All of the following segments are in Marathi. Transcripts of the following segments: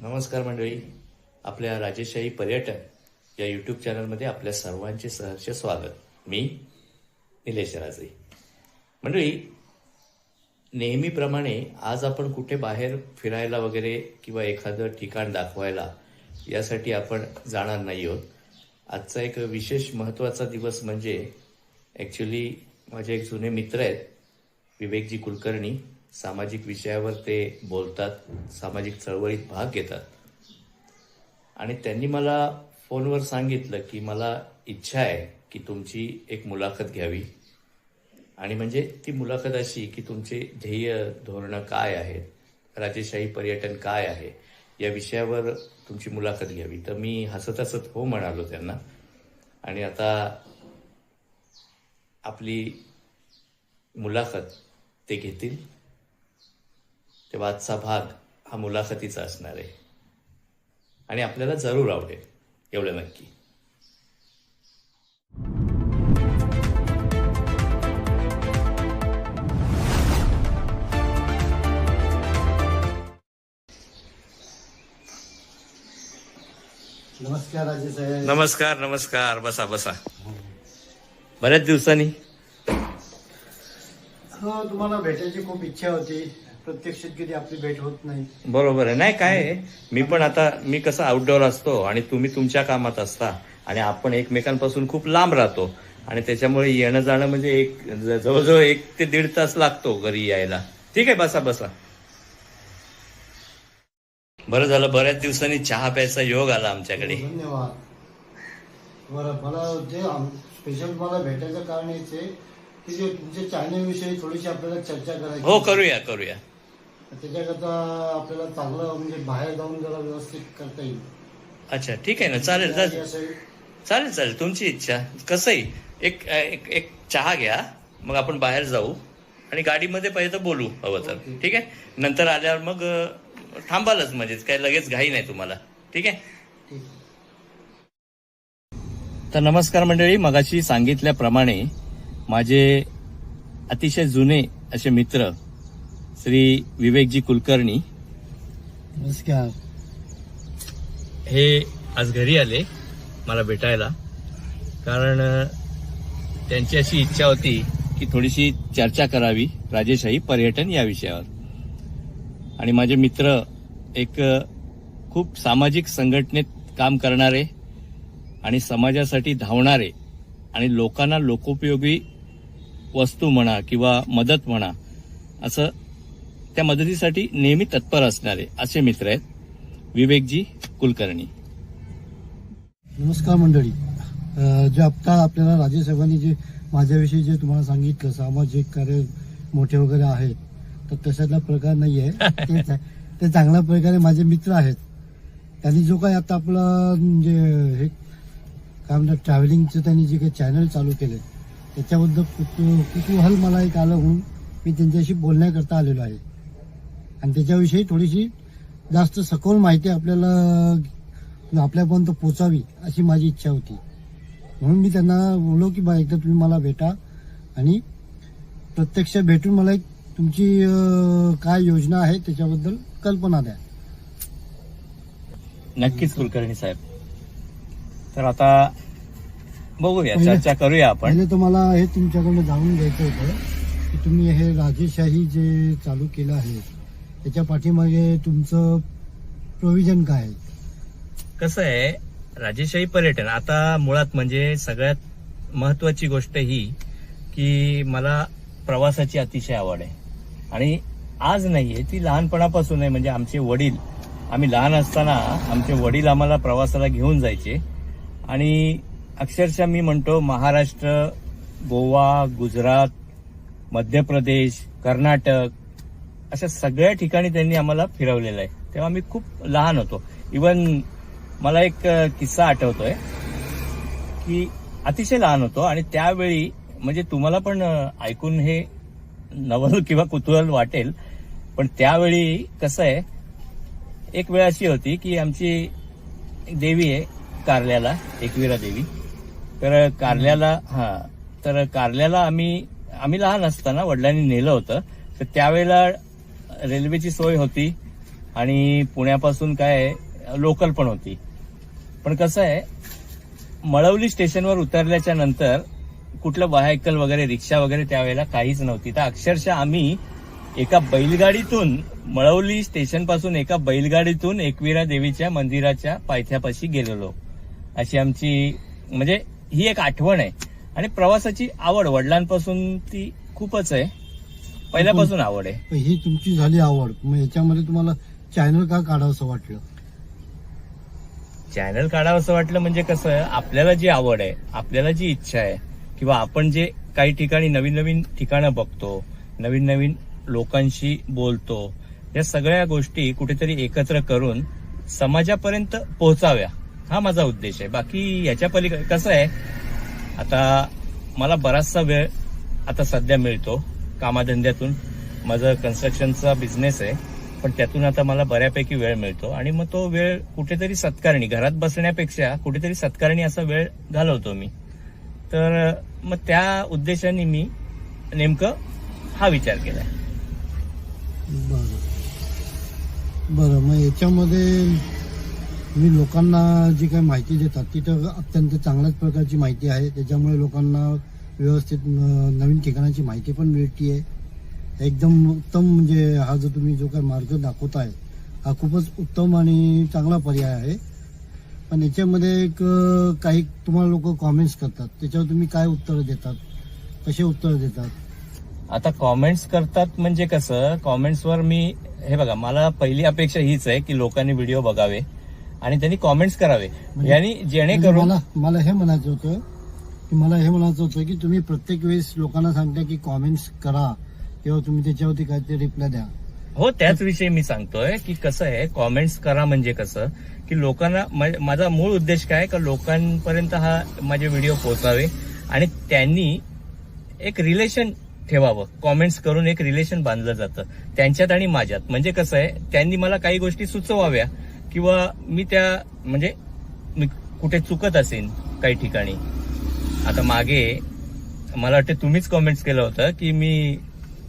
नमस्कार मंडळी. आपल्या राजेशाही पर्यटन या यूट्यूब चॅनलमध्ये आपल्या सर्वांचे सहर्ष स्वागत. मी निलेश राजे. मंडळी, नेहमीप्रमाणे आज आपण कुठे बाहेर फिरायला वगैरे किंवा एखादं ठिकाण दाखवायला यासाठी आपण जाणार नाही आहोत. आजचा एक विशेष महत्त्वाचा दिवस म्हणजे ॲक्च्युली माझे एक जुने मित्र आहेत, विवेकजी कुलकर्णी. सामाजिक विषयावर ते बोलतात, सामाजिक चळवळीत भाग घेतात. आणि त्यांनी मला फोनवर सांगितलं की मला इच्छा आहे की तुमची एक मुलाखत घ्यावी. आणि म्हणजे ती मुलाखत अशी की तुमचे ध्येय धोरणं काय आहेत, राजेशाही पर्यटन काय आहे, या विषयावर तुमची मुलाखत घ्यावी. तर मी हसत हसत हो म्हणालो त्यांना. आणि आता आपली मुलाखत ते घेतील. तेव्हा आजचा भाग हा मुलाखतीचा असणार आहे आणि आपल्याला जरूर आवडेल, एवढं नक्की. नमस्कार राजे साहेब. नमस्कार नमस्कार. बसा बसा. बऱ्याच दिवसांनी. हो, तुम्हाला भेटायची खूप इच्छा होती. प्रत्यक्षात कधी आपली भेट होत नाही. बरोबर आहे. नाही काय आहे, मी पण आता मी कसं आउटडोअर असतो आणि तुम्ही तुमच्या कामात असता आणि आपण एकमेकांपासून खूप लांब राहतो आणि त्याच्यामुळे येणं जाणं म्हणजे एक जवळजवळ 1 ते 1.5 तास लागतो घरी यायला. ठीक आहे, बसा बसा. बरं झालं, बऱ्याच दिवसांनी चहा प्यायचा योग आला आमच्याकडे. धन्यवाद. बरं, मला जे स्पेशल मला भेटायचं कारण हेच आहे की जे तुमच्या चॅनलविषयी थोडीशी आपल्याला चर्चा करायची. हो, करूया करूया. त्याच्याकरता आपल्याला चांगलं म्हणजे बाहेर जाऊन जरा व्यवस्थित करता येईल. अच्छा, ठीक आहे ना, चालेल चालेल असेल. चालेल चालेल, तुमची इच्छा. कसंही एक एक एक चहा घ्या, मग आपण बाहेर जाऊ आणि गाडीमध्ये पाहिजे तर बोलू हवं तर. ओके. ठीक आहे, नंतर आल्यावर मग थांबालच, म्हणजे काय लगेच घाई नाही तुम्हाला. ठीक आहे. ठीक. तर नमस्कार मंडळी, मगाशी सांगितल्याप्रमाणे माझे अतिशय जुने असे मित्र श्री विवेकजी कुलकर्णी नमस्कार. हे आज घरी आले मला भेटायला. कारण त्यांची अशी इच्छा होती की थोडीशी चर्चा करावी राजेशाही पर्यटन या विषयावर. आणि माझे मित्र एक खूप सामाजिक संघटनेत काम करणारे आणि समाजासाठी धावणारे आणि लोकांना लोकोपयोगी वस्तू म्हणा किंवा मदत म्हणा, असं त्या मदतीसाठी नेहमी तत्पर असणारे असे मित्र आहेत विवेकजी कुलकर्णी. नमस्कार मंडळी. जे आत्ता आपल्याला राजे साहेबांनी जे माझ्याविषयी जे तुम्हाला सांगितलं, सामाजिक कार्य मोठे वगैरे आहेत, तर तशातला प्रकार नाही आहे. ते चांगल्या प्रकारे माझे मित्र आहेत. त्यांनी जो काही आता आपलं म्हणजे हे काय म्हणतात ट्रॅव्हलिंगचं त्यांनी जे काही चॅनल चालू केले त्याच्याबद्दल कुतूहल मला एक आलं म्हणून मी त्यांच्याशी बोलण्याकरता आलेलो आहे. आणि त्याच्याविषयी थोडीशी जास्त सखोल माहिती आपल्याला आपल्यापर्यंत पोचावी अशी माझी इच्छा होती. म्हणून मी त्यांना बोललो की बा एकदा तुम्ही मला भेटा आणि प्रत्यक्ष भेटून मला एक तुमची काय योजना आहे त्याच्याबद्दल कल्पना द्या. नक्कीच कुलकर्णी साहेब. तर आता बघूया, चर्चा करूया आपण. पहिले तर मला हे तुमच्याकडनं जाणून घ्यायचं होतं की तुम्ही हे राजेशाही जे चालू केलं आहे त्याच्या पाठीमागे तुमचं प्रोव्हिजन काय आहे? कसं आहे, राजेशाही पर्यटन आता मुळात म्हणजे सगळ्यात महत्वाची गोष्ट ही की मला प्रवासाची अतिशय आवड आहे. आणि आज नाहीये, ती लहानपणापासून आहे. म्हणजे आमचे वडील, आम्ही लहान असताना आमचे वडील आम्हाला प्रवासाला घेऊन जायचे. आणि अक्षरशः मी म्हणतो महाराष्ट्र, गोवा, गुजरात, मध्य प्रदेश, कर्नाटक अशा सगळ्या ठिकाणी त्यांनी आम्हाला फिरवलेलं आहे. तेव्हा मी खूप लहान होतो. इवन मला एक किस्सा आठवतोय की अतिशय लहान होतो आणि त्यावेळी म्हणजे तुम्हाला पण ऐकून हे नवल किंवा कुतूहल वाटेल, पण त्यावेळी कसं आहे, एक वेळ अशी होती की आमची देवी आहे कारल्याला, एकविरा देवी. तर कारल्याला आम्ही लहान असताना वडिलांनी नेलं होतं. तर त्यावेळेला रेल्वेची सोय होती आणि पुण्यापासून काय लोकल पण होती. पण कसं आहे, मळवली स्टेशनवर उतरल्याच्या नंतर कुठलं व्हायकल वगैरे रिक्षा वगैरे त्यावेळेला काहीच नव्हती. तर अक्षरशः आम्ही एका बैलगाडीतून मळवली स्टेशन पासून एका बैलगाडीतून एकविरा देवीच्या मंदिराच्या पायथ्यापाशी गेलेलो. अशी आमची म्हणजे ही एक आठवण आहे. आणि प्रवासाची आवड वडिलांपासून ती खूपच आहे, पहिल्यापासून आवड आहे. पण ही तुमची झाली आवड, मग याच्यामध्ये तुम्हाला चॅनल का काढावंसं वाटलं? चॅनल काढावं असं वाटलं म्हणजे कसं, आपल्याला जी आवड आहे, आपल्याला जी इच्छा आहे, किंवा आपण जे काही ठिकाणी नवीन नवीन ठिकाणं बघतो, नवीन नवीन लोकांशी बोलतो, या सगळ्या गोष्टी कुठेतरी एकत्र करून समाजापर्यंत पोहोचाव्या, हा माझा उद्देश आहे. बाकी याच्या पलीकडे कसं आहे, आता मला बराचसा वेळ आता सध्या मिळतो कामाधंद्यातून. माझं कन्स्ट्रक्शनचा बिझनेस आहे, पण त्यातून आता मला बऱ्यापैकी वेळ मिळतो. आणि मग तो वेळ कुठेतरी सत्कारणी, घरात बसण्यापेक्षा कुठेतरी सत्कारणी असा वेळ घालवतो मी. तर मग त्या उद्देशाने मी नेमकं हा विचार केलाय. बरं, मग याच्यामध्ये तुम्ही लोकांना जी काही माहिती देतात ती तर अत्यंत चांगल्याच प्रकारची माहिती आहे. त्याच्यामुळे लोकांना व्यवस्थित नवीन ठिकाणाची माहिती पण मिळतीये. एकदम उत्तम, म्हणजे हा जो तुम्ही जो काही मार्ग दाखवताय हा खूपच उत्तम आणि चांगला पर्याय आहे. पण याच्यामध्ये एक काही तुम्हाला लोक कॉमेंट्स करतात, त्याच्यावर तुम्ही काय उत्तर देतात, कसे उत्तर देतात? आता कॉमेंट्स करतात म्हणजे कसं, कॉमेंट्सवर मी हे बघा, मला पहिली अपेक्षा हीच आहे की लोकांनी व्हिडिओ बघावे आणि त्यांनी कॉमेंट्स करावे. यांनी जेणेकरून मला हे म्हणायचं होतं की तुम्ही प्रत्येक वेळेस लोकांना सांगता की कॉमेंट्स करा किंवा तुम्ही त्याच्यावरती काहीतरी रिप्लाय द्या. हो, त्याच विषयी मी सांगतोय की कसं आहे, कॉमेंट्स करा म्हणजे कसं की लोकांना, माझा मूळ उद्देश काय का लोकांपर्यंत हा माझे व्हिडिओ पोहोचावे आणि त्यांनी एक रिलेशन ठेवावं. कॉमेंट्स करून एक रिलेशन बांधलं जातं त्यांच्यात आणि माझ्यात. म्हणजे कसं आहे, त्यांनी मला काही गोष्टी सुचवाव्या किंवा मी त्या, म्हणजे मी कुठे चुकत असेल काही ठिकाणी. आता मागे मला वाटतं तुम्हीच कॉमेंट्स केलं होतं की मी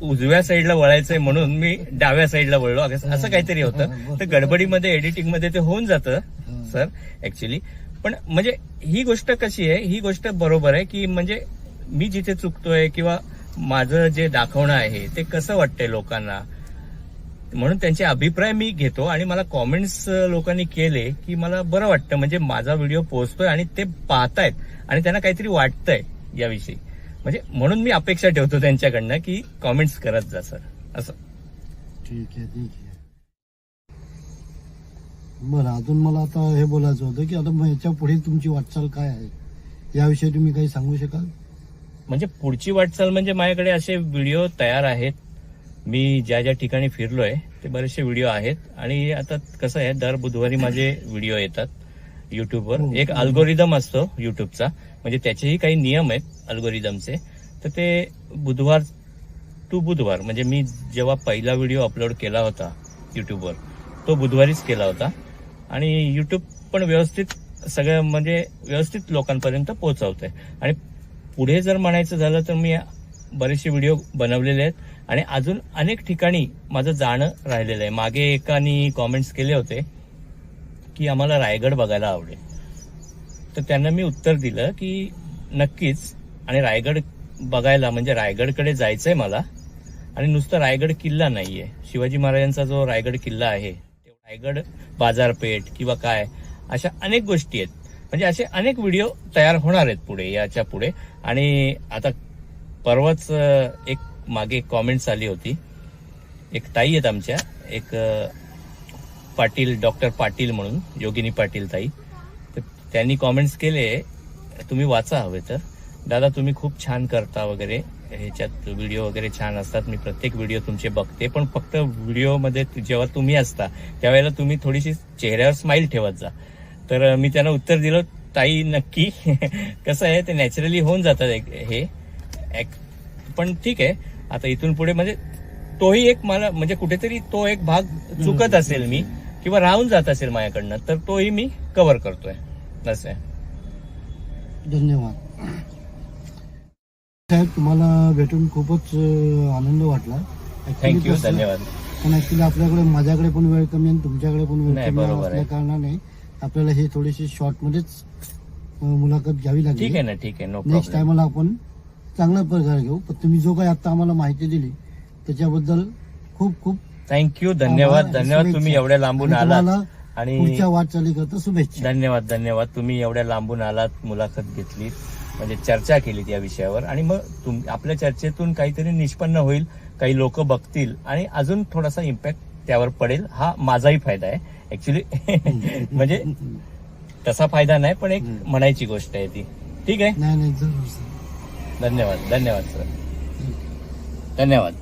उजव्या साईडला वळायचंय म्हणून मी डाव्या साईडला वळलो, असं काहीतरी होतं. तर गडबडीमध्ये एडिटिंगमध्ये ते होऊन जातं सर ऍक्च्युली. पण म्हणजे ही गोष्ट कशी आहे, ही गोष्ट बरोबर आहे की म्हणजे मी जिथे चुकतोय किंवा माझं जे दाखवणं आहे ते कसं वाटतंय लोकांना, म्हणून त्यांचे अभिप्राय मी घेतो. आणि मला कॉमेंट्स लोकांनी केले की मला बरं वाटतं, म्हणजे माझा व्हिडिओ पोहोचतोय आणि ते पाहतायत आणि त्यांना काहीतरी वाटतंय याविषयी. म्हणजे म्हणून मी अपेक्षा ठेवतो त्यांच्याकडनं की कॉमेंट्स करत जा सर, असं. ठीक आहे. बरं, अजून मला आता हे बोलायचं होतं की आता मग याच्या पुढे तुमची वाटचाल काय आहे, याविषयी तुम्ही काही सांगू शकाल? म्हणजे पुढची वाटचाल म्हणजे माझ्याकडे असे व्हिडिओ तयार आहेत. मी ज्या ज्या ठिकाणी फिरलोय ते बरेचसे व्हिडिओ आहेत. आणि आता कसं आहे, दर बुधवारी माझे व्हिडिओ येतात युट्यूबवर. एक अल्गोरिदम असतो युट्यूबचा, म्हणजे त्याचेही काही नियम आहेत अल्गोरिदमचे. तर ते बुधवार टू बुधवार, म्हणजे मी जेव्हा पहिला व्हिडिओ अपलोड केला होता युट्यूबवर तो बुधवारीच केला होता. आणि युट्यूब पण व्यवस्थित सगळं म्हणजे व्यवस्थित लोकांपर्यंत पोहोचवतंय. आणि पुढे जर म्हणायचं झालं तर मी बरेचसे व्हिडिओ बनवलेले आहेत आणि अजून अनेक ठिकाणी माझं जाणं राहिलेलं आहे. मागे एकानी कॉमेंट्स केले होते की आम्हाला रायगड बघायला आवडेल. तर त्यांना मी उत्तर दिलं की नक्कीच, आणि रायगड बघायला म्हणजे रायगडकडे जायचंय मला. आणि नुसतं रायगड किल्ला नाहीये, शिवाजी महाराजांचा जो रायगड किल्ला आहे, रायगड बाजारपेठ किंवा काय, अशा अनेक गोष्टी आहेत. म्हणजे असे अनेक व्हिडिओ तयार होणार आहेत पुढे, याच्या पुढे. आणि आता परवाच एक मागे कॉमेंट्स आली होती, एक ताई आहेत आमच्या, एक पाटील, डॉक्टर पाटील म्हणून, योगिनी पाटील ताई. तर त्यांनी कॉमेंट्स केले, तुम्ही वाचा हवे तर, दादा तुम्ही खूप छान करता वगैरे, ह्याच्यात व्हिडिओ वगैरे छान असतात, मी प्रत्येक व्हिडिओ तुमचे बघते, पण फक्त व्हिडिओमध्ये जेव्हा तुम्ही असता त्यावेळेला तुम्ही थोडीशी चेहऱ्यावर स्माईल ठेवत जा. तर मी त्यांना उत्तर दिलं, ताई नक्की कसं आहे ते नॅचरली होऊन जातात हे, पण ठीक आहे. आता इथून पुढे म्हणजे तोही एक मला म्हणजे कुठेतरी तो एक भाग चुकत असेल मी किंवा राहून जात असेल माझ्याकडनं, तर तोही मी कव्हर करतोय. असं आहे. धन्यवाद साहेब, तुम्हाला भेटून खूपच आनंद वाटला. थँक्यू, धन्यवाद. पण ऍक्च्युली आपल्याकडे माझ्याकडे पण वेळ कमी आणि तुमच्याकडे पण वेळ नाही, कमी बरोबर आहे. असल्या कारणाने आपल्याला हे थोडीशी शॉर्ट मध्येच मुलाखत घ्यावी लागली. ठीक आहे ना, ठीक आहे, नो नेक्स्ट प्रॉब्लेम. टायमाला आपण चांगल्या प्रकारे घेऊ. पण तुम्ही जो काही आता आम्हाला माहिती दिली त्याच्याबद्दल खूप खूप थँक्यू, धन्यवाद, आभार, धन्यवाद. तुम्ही शुभेच्छा. एवढ्या लांबून आणि आलात तुम्हाला आणि पुढच्या वाटचालीकरता शुभेच्छा. धन्यवाद, धन्यवाद. तुम्ही एवढ्या लांबून आलात, मुलाखत घेतली, म्हणजे चर्चा केलीत या विषयावर, आणि मग आपल्या चर्चेतून काहीतरी निष्पन्न होईल, काही लोक बघतील आणि अजून थोडासा इम्पॅक्ट त्यावर पडेल. हा माझाही फायदा आहे ऍक्च्युली. म्हणजे तसा फायदा नाही, पण एक म्हणायची गोष्ट आहे ती. ठीक आहे, नाही जरूर सर. धन्यवाद, धन्यवाद सर, धन्यवाद.